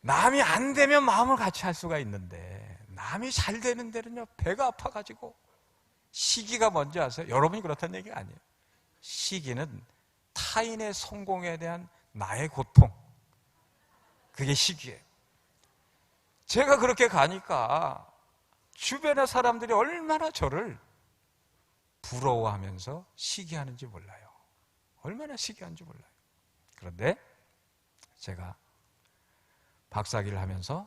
남이 안 되면 마음을 같이 할 수가 있는데 남이 잘 되는 데는요 배가 아파가지고. 시기가 뭔지 아세요? 여러분이 그렇다는 얘기가 아니에요. 시기는 타인의 성공에 대한 나의 고통, 그게 시기예요. 제가 그렇게 가니까 주변의 사람들이 얼마나 저를 부러워하면서 시기하는지 몰라요. 얼마나 시기하는지 몰라요. 그런데 제가 박사학위를 하면서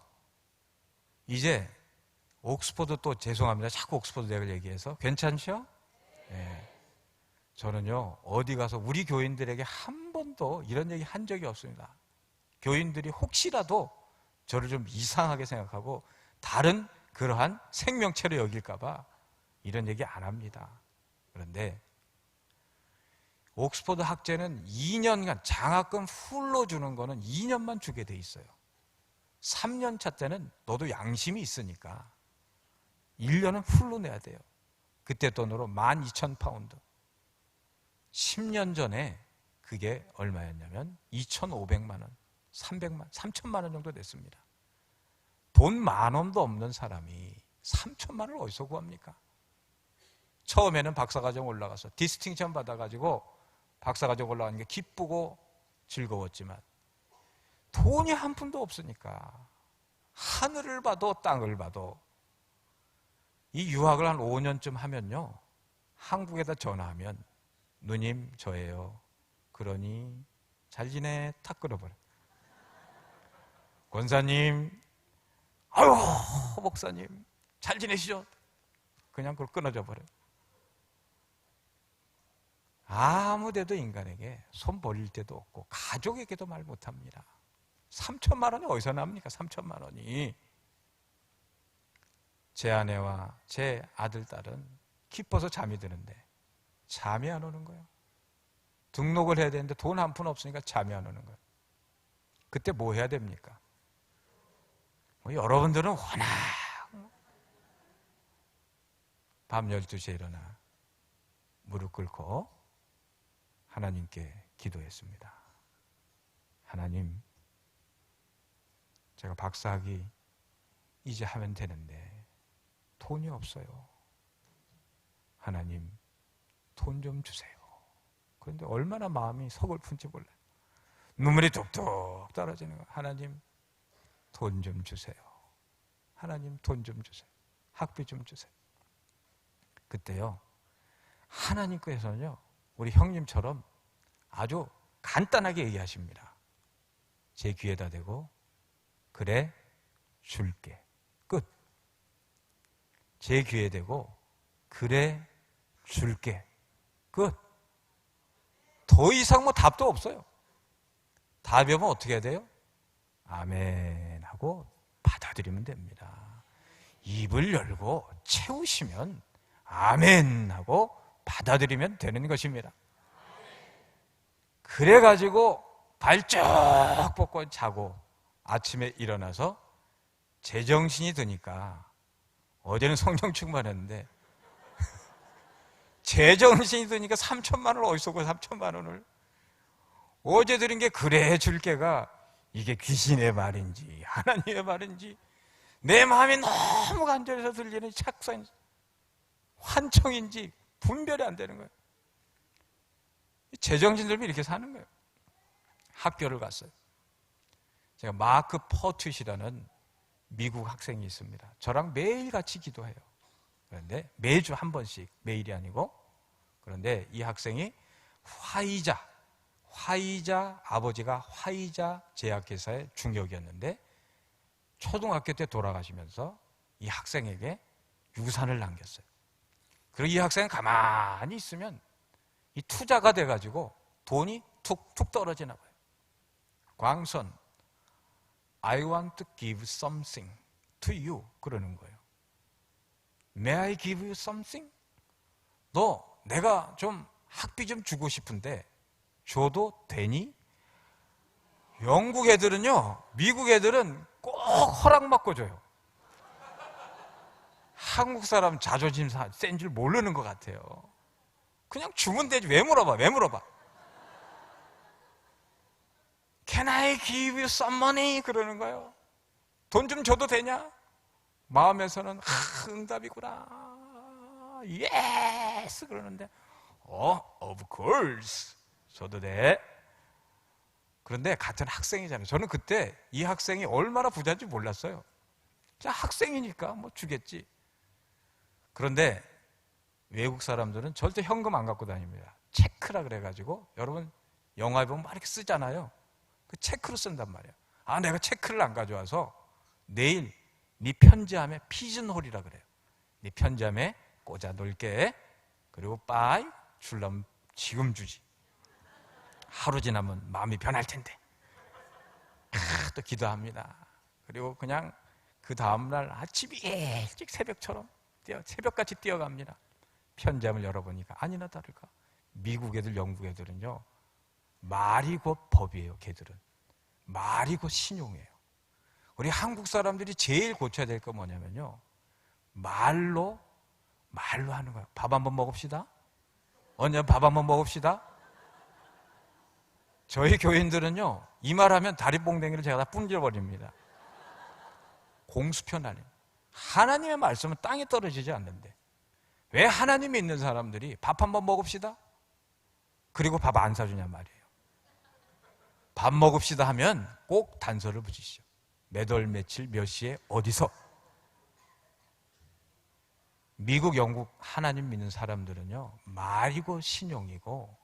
이제 옥스퍼드, 또 죄송합니다. 자꾸 옥스퍼드 대학을 얘기해서. 괜찮죠? 네. 저는요 어디 가서 우리 교인들에게 한 번도 이런 얘기 한 적이 없습니다. 교인들이 혹시라도 저를 좀 이상하게 생각하고 다른 그러한 생명체로 여길까 봐 이런 얘기 안 합니다. 그런데 옥스퍼드 학제는 2년간 장학금 풀로 주는 거는 2년만 주게 돼 있어요. 3년 차 때는 너도 양심이 있으니까 1년은 풀로 내야 돼요. 그때 돈으로 12,000파운드. 10년 전에 그게 얼마였냐면 2,500만 원, 300만, 3천만 원 정도 됐습니다. 돈 10,000원도 없는 사람이 3천만 원을 어디서 구합니까? 처음에는 박사과정 올라가서 디스팅션 받아가지고 박사과정 올라가는 게 기쁘고 즐거웠지만 돈이 한 푼도 없으니까 하늘을 봐도 땅을 봐도 이 유학을 한 5년쯤 하면요, 한국에다 전화하면 누님 저예요. 그러니 잘 지내? 탁 끊어버려. 권사님, 아유 목사님 잘 지내시죠? 그냥 그걸 끊어져 버려요. 아무데도 인간에게 손 벌릴 데도 없고 가족에게도 말 못합니다. 3천만 원이 어디서 납니까? 3천만 원이. 제 아내와 제 아들, 딸은 기뻐서 잠이 드는데 잠이 안 오는 거예요. 등록을 해야 되는데 돈 한 푼 없으니까 잠이 안 오는 거예요. 그때 뭐 해야 됩니까? 여러분들은 워낙 밤 12시에 일어나 무릎 꿇고 하나님께 기도했습니다. 하나님, 제가 박사학위 이제 하면 되는데 돈이 없어요. 하나님, 돈 좀 주세요. 그런데 얼마나 마음이 서글픈지 몰라요. 눈물이 뚝뚝 떨어지는 거예요. 하나님, 돈 좀 주세요. 하나님, 돈 좀 주세요. 학비 좀 주세요. 그때요, 하나님께서는요, 우리 형님처럼 아주 간단하게 얘기하십니다. 제 귀에다 대고, 그래, 줄게. 끝. 제 귀에 대고, 그래, 줄게. 끝. 더 이상 뭐 답도 없어요. 답이 오면 어떻게 해야 돼요? 아멘 하고 받아들이면 됩니다. 입을 열고 채우시면 아멘 하고 받아들이면 되는 것입니다. 그래가지고 발쩍 뻗고 자고 아침에 일어나서 제정신이 드니까, 어제는 성령 충만했는데 제정신이 드니까 3천만 원을 어디서 구해? 3천만 원을. 어제 들은 게 그래 줄게가 이게 귀신의 말인지 하나님의 말인지 내 마음이 너무 간절해서 들리는 착상 환청인지 분별이 안 되는 거예요. 제정신 들면 이렇게 사는 거예요. 학교를 갔어요. 제가 마크 퍼텟이라는 미국 학생이 있습니다. 저랑 매일 같이 기도해요. 그런데 매주 한 번씩, 매일이 아니고. 그런데 이 학생이 화이자 아버지가 화이자 제약회사의 중역이었는데 초등학교 때 돌아가시면서 이 학생에게 유산을 남겼어요. 그리고 이 학생은 가만히 있으면 이 투자가 돼가지고 돈이 툭툭 떨어지나 봐요. 광선, I want to give something to you. 그러는 거예요. May I give you something? 내가 좀 학비 좀 주고 싶은데 줘도 되니? 영국 애들은요, 미국 애들은 꼭 허락받고 줘요. 한국 사람 자존심 센 줄 모르는 것 같아요. 그냥 주면 되지. 왜 물어봐? Can I give you some money? 그러는 거예요. 돈 좀 줘도 되냐? 마음에서는 응답이구나. Yes! 그러는데 of course. 줘도 돼. 그런데 같은 학생이잖아요. 저는 그때 이 학생이 얼마나 부자인지 몰랐어요. 자, 학생이니까 뭐 주겠지. 그런데 외국 사람들은 절대 현금 안 갖고 다닙니다. 체크라 그래가지고, 여러분 영화에 보면 막 이렇게 쓰잖아요. 그 체크로 쓴단 말이에요. 아, 내가 체크를 안 가져와서 내일 네 편지함에 피즌홀이라 그래요. 네 편지함에 꽂아 놓을게. 그리고 빠이 줄라면 지금 주지. 하루 지나면 마음이 변할 텐데. 또 기도합니다. 그리고 그냥 그 다음날 아침 일찍 새벽같이 뛰어갑니다. 편지함을 열어보니까 아니나 다를까 미국 애들, 영국 애들은요, 말이 곧 법이에요. 걔들은 말이 곧 신용이에요. 우리 한국 사람들이 제일 고쳐야 될 거 뭐냐면요, 말로 하는 거예요. 밥 한번 먹읍시다. 언제 밥 한번 먹읍시다. 저희 교인들은요, 이 말하면 다리 뽕댕이를 제가 다 분질러버립니다. 공수편 아닌 하나님의 말씀은 땅에 떨어지지 않는데 왜 하나님이 있는 사람들이 밥 한번 먹읍시다? 그리고 밥 안 사주냔 말이에요. 밥 먹읍시다 하면 꼭 단서를 붙이시죠. 몇 월 며칠 몇 시에 어디서. 미국, 영국 하나님 믿는 사람들은요, 말이 곧 신용이고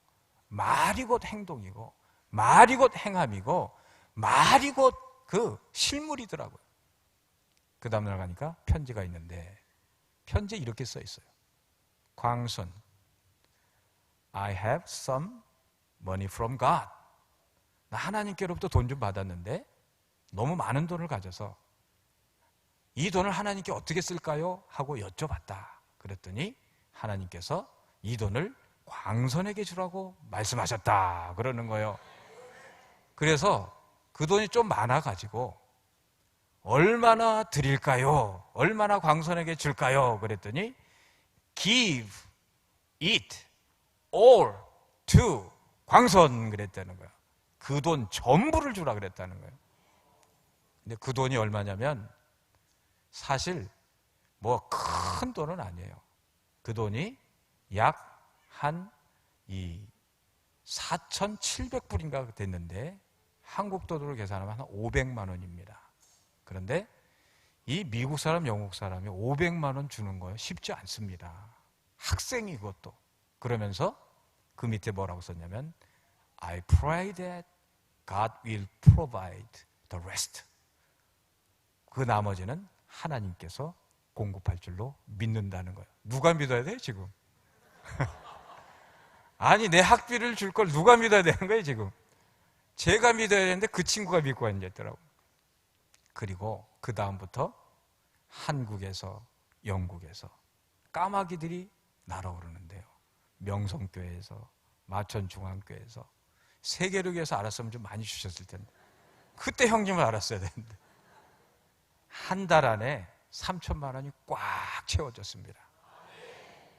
말이 곧 행동이고 말이 곧 행함이고 말이 곧 그 실물이더라고요. 그 다음날 가니까 편지가 있는데 편지에 이렇게 써 있어요. 광순, I have some money from God. 나 하나님께로부터 돈 좀 받았는데 너무 많은 돈을 가져서 이 돈을 하나님께 어떻게 쓸까요? 하고 여쭤봤다. 그랬더니 하나님께서 이 돈을 광선에게 주라고 말씀하셨다. 그러는 거예요. 그래서 그 돈이 좀 많아가지고 얼마나 드릴까요? 얼마나 광선에게 줄까요? 그랬더니 give it all to 광선 그랬다는 거예요. 그 돈 전부를 주라 그랬다는 거예요. 근데 그 돈이 얼마냐면 사실 뭐 큰 돈은 아니에요. 그 돈이 약 한 4,700불인가 됐는데 한국 돈으로 계산하면 한 500만 원입니다. 그런데 이 미국 사람, 영국 사람이 500만 원 주는 거예요. 쉽지 않습니다. 학생이 그것도. 그러면서 그 밑에 뭐라고 썼냐면 I pray that God will provide the rest. 그 나머지는 하나님께서 공급할 줄로 믿는다는 거예요. 누가 믿어야 돼요, 지금? 아니, 내 학비를 줄 걸 누가 믿어야 되는 거예요, 지금? 제가 믿어야 되는데 그 친구가 믿고 앉아있더라고요. 그리고 그 다음부터 한국에서, 영국에서 까마귀들이 날아오르는데요. 명성교회에서, 마천중앙교회에서, 세계로교에서 알았으면 좀 많이 주셨을 텐데 그때 형님을 알았어야 되는데 한 달 안에 3천만 원이 꽉 채워졌습니다.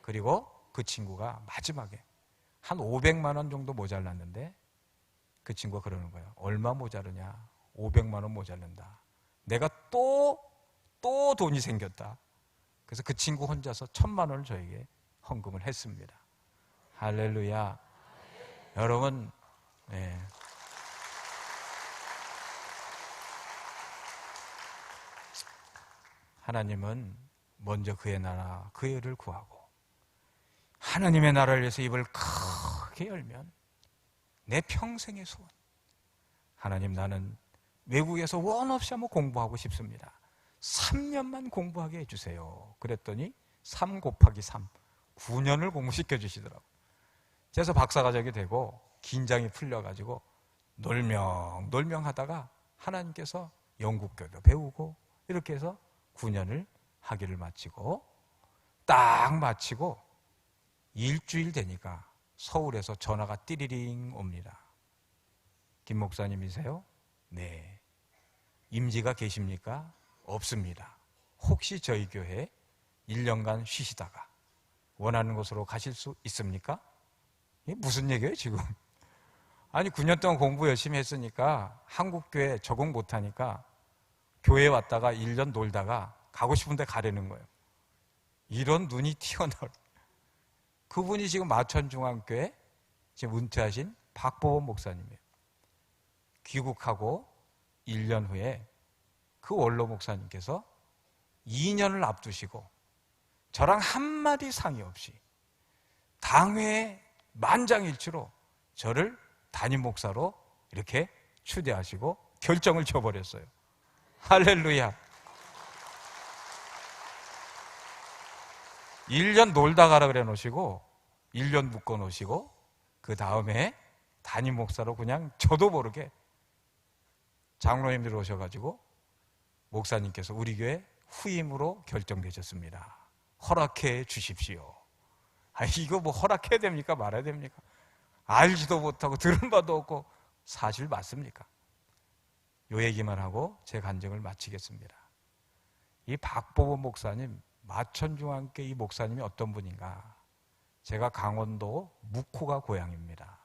그리고 그 친구가 마지막에 한 500만 원 정도 모자랐는데 그 친구가 그러는 거예요. 얼마 모자르냐? 500만 원 모자른다. 내가 또 돈이 생겼다. 그래서 그 친구 혼자서 1,000만 원을 저에게 헌금을 했습니다. 할렐루야. 여러분, 네. 하나님은 먼저 그의 나라, 그의 의를 구하고 하나님의 나라를 위해서 입을 크게 열면 내 평생의 소원. 하나님, 나는 외국에서 원 없이 한번 공부하고 싶습니다. 3년만 공부하게 해주세요. 그랬더니 3 곱하기 3, 9년을 공부시켜 주시더라고요. 그래서 박사과정이 되고 긴장이 풀려가지고 놀명 하다가 하나님께서 영국교도 배우고 이렇게 해서 9년을 학위를 마치고 딱 마치고 일주일 되니까 서울에서 전화가 띠리링 옵니다. 김 목사님이세요? 네. 임지가 계십니까? 없습니다. 혹시 저희 교회 1년간 쉬시다가 원하는 곳으로 가실 수 있습니까? 이게 무슨 얘기예요 지금? 아니 9년 동안 공부 열심히 했으니까 한국교회 적응 못하니까 교회 왔다가 1년 놀다가 가고 싶은데 가려는 거예요. 이런 눈이 튀어나올. 그분이 지금 마천중앙교회 지금 은퇴하신 박보원 목사님이에요. 귀국하고 1년 후에 그 원로 목사님께서 2년을 앞두시고 저랑 한마디 상의 없이 당회의 만장일치로 저를 담임 목사로 이렇게 추대하시고 결정을 쳐버렸어요. 할렐루야. 1년 놀다 가라 그래 놓으시고 1년 묶어 놓으시고 그 다음에 담임 목사로 그냥 저도 모르게 장로님들 오셔가지고 목사님께서 우리 교회 후임으로 결정되셨습니다. 허락해 주십시오. 이거 뭐 허락해야 됩니까? 말아야 됩니까? 알지도 못하고 들은 바도 없고 사실 맞습니까? 요 얘기만 하고 제 간증을 마치겠습니다. 이 박보보 목사님, 마천중앙교회 이 목사님이 어떤 분인가? 제가 강원도 묵호가 고향입니다.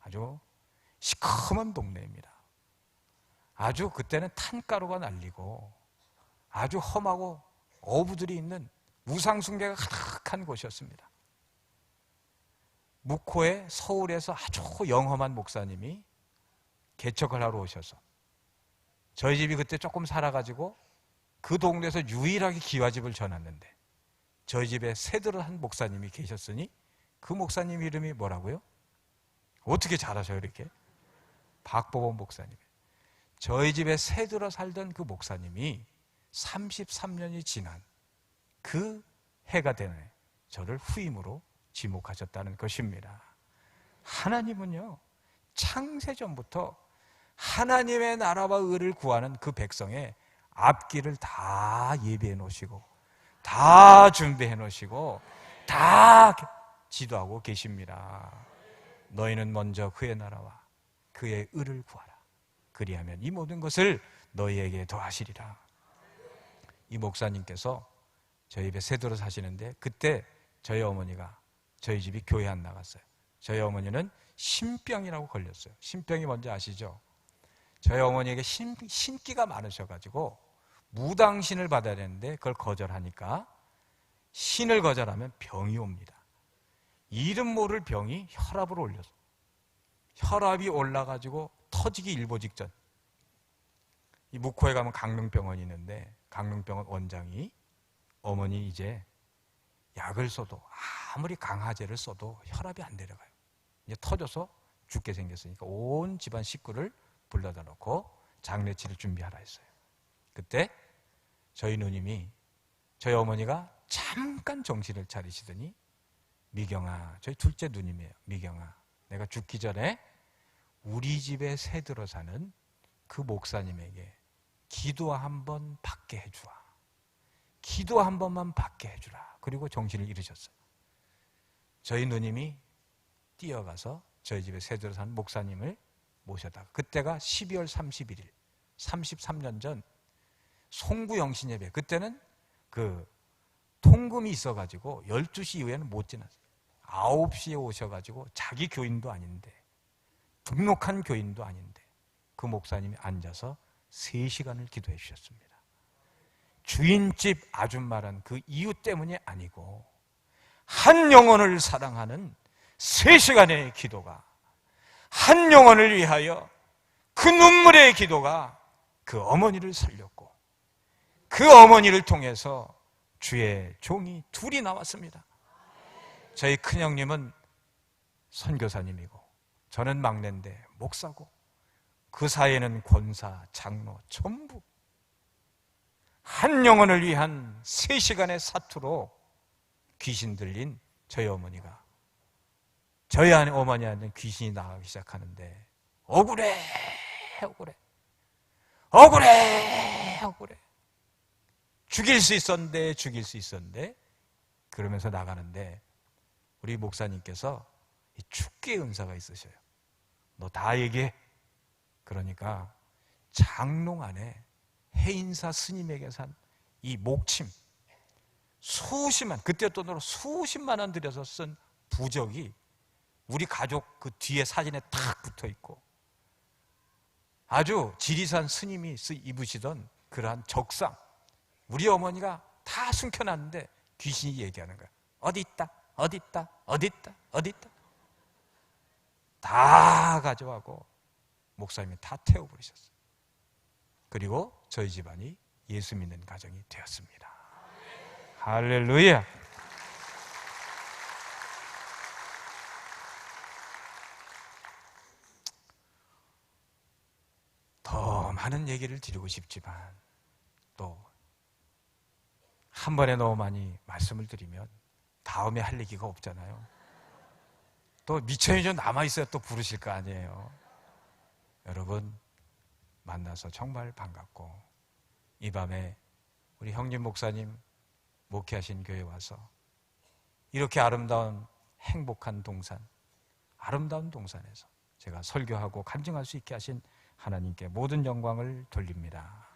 아주 시커먼 동네입니다. 아주 그때는 탄가루가 날리고 아주 험하고 어부들이 있는 우상숭배가 가득한 곳이었습니다. 묵호에 서울에서 아주 영험한 목사님이 개척을 하러 오셔서 저희 집이 그때 조금 살아가지고 그 동네에서 유일하게 기와집을 전했는데 저희 집에 세들을 한 목사님이 계셨으니 그 목사님 이름이 뭐라고요? 어떻게 잘하셔요 이렇게? 박보범 목사님. 저희 집에 세들어 살던 그 목사님이 33년이 지난 그 해가 되네 저를 후임으로 지목하셨다는 것입니다. 하나님은요 창세전부터 하나님의 나라와 의를 구하는 그 백성의 앞길을 다 예비해 놓으시고 다 준비해 놓으시고 다 지도하고 계십니다. 너희는 먼저 그의 나라와 그의 의를 구하라. 그리하면 이 모든 것을 너희에게 더하시리라. 이 목사님께서 저희 집에 세도로 사시는데 그때 저희 어머니가 저희 집이 교회 안 나갔어요. 저희 어머니는 신병이라고 걸렸어요. 신병이 뭔지 아시죠? 저희 어머니에게 신기가 많으셔가지고 무당신을 받아야 되는데 그걸 거절하니까 신을 거절하면 병이 옵니다. 이름 모를 병이 혈압을 올려서 혈압이 올라가지고 터지기 일보 직전. 이 묵호에 가면 강릉병원이 있는데 강릉병원 원장이 어머니 이제 약을 써도 아무리 강화제를 써도 혈압이 안 내려가요. 이제 터져서 죽게 생겼으니까 온 집안 식구를 불러다 놓고 장례치를 준비하라 했어요. 그때 저희 누님이 저희 어머니가 잠깐 정신을 차리시더니 미경아, 저희 둘째 누님이에요. 미경아, 내가 죽기 전에 우리 집에 새들어 사는 그 목사님에게 기도 한번 받게 해주라. 기도 한 번만 받게 해주라. 그리고 정신을 잃으셨어요. 저희 누님이 뛰어가서 저희 집에 새들어 사는 목사님을 모셔다가 그때가 12월 31일 33년 전 송구영신 예배, 그때는 그 통금이 있어가지고 12시 이후에는 못 지났어요. 9시에 오셔가지고 자기 교인도 아닌데 등록한 교인도 아닌데 그 목사님이 앉아서 3시간을 기도해 주셨습니다. 주인집 아줌마란 그 이유 때문이 아니고 한 영혼을 사랑하는 3시간의 기도가, 한 영혼을 위하여 그 눈물의 기도가 그 어머니를 살렸고 그 어머니를 통해서 주의 종이 둘이 나왔습니다. 저희 큰형님은 선교사님이고 저는 막내인데 목사고 그 사이에는 권사, 장로 전부 한 영혼을 위한 3시간의 사투로 귀신 들린 저희 어머니가 저희 어머니한테 귀신이 나가기 시작하는데 억울해 억울해 억울해 억울해 죽일 수 있었는데 그러면서 나가는데 우리 목사님께서 이 축기의 은사가 있으셔요. 너 다 얘기해. 그러니까 장롱 안에 해인사 스님에게 산 이 목침 그때 돈으로 수십만 원 들여서 쓴 부적이 우리 가족 그 뒤에 사진에 탁 붙어 있고 아주 지리산 스님이 입으시던 그러한 적상, 우리 어머니가 다 숨겨놨는데 귀신이 얘기하는 거야. 어디 있다, 어디 있다, 어디 있다, 어디 있다. 다 가져가고 목사님이 다 태워버리셨어요. 그리고 저희 집안이 예수 믿는 가정이 되었습니다. 할렐루야. 더 많은 얘기를 드리고 싶지만 또 한 번에 너무 많이 말씀을 드리면 다음에 할 얘기가 없잖아요. 또 미천이 좀 남아있어야 또 부르실 거 아니에요. 여러분 만나서 정말 반갑고 이 밤에 우리 형님 목사님 목회하신 교회 와서 이렇게 아름다운 행복한 동산, 아름다운 동산에서 제가 설교하고 간증할 수 있게 하신 하나님께 모든 영광을 돌립니다.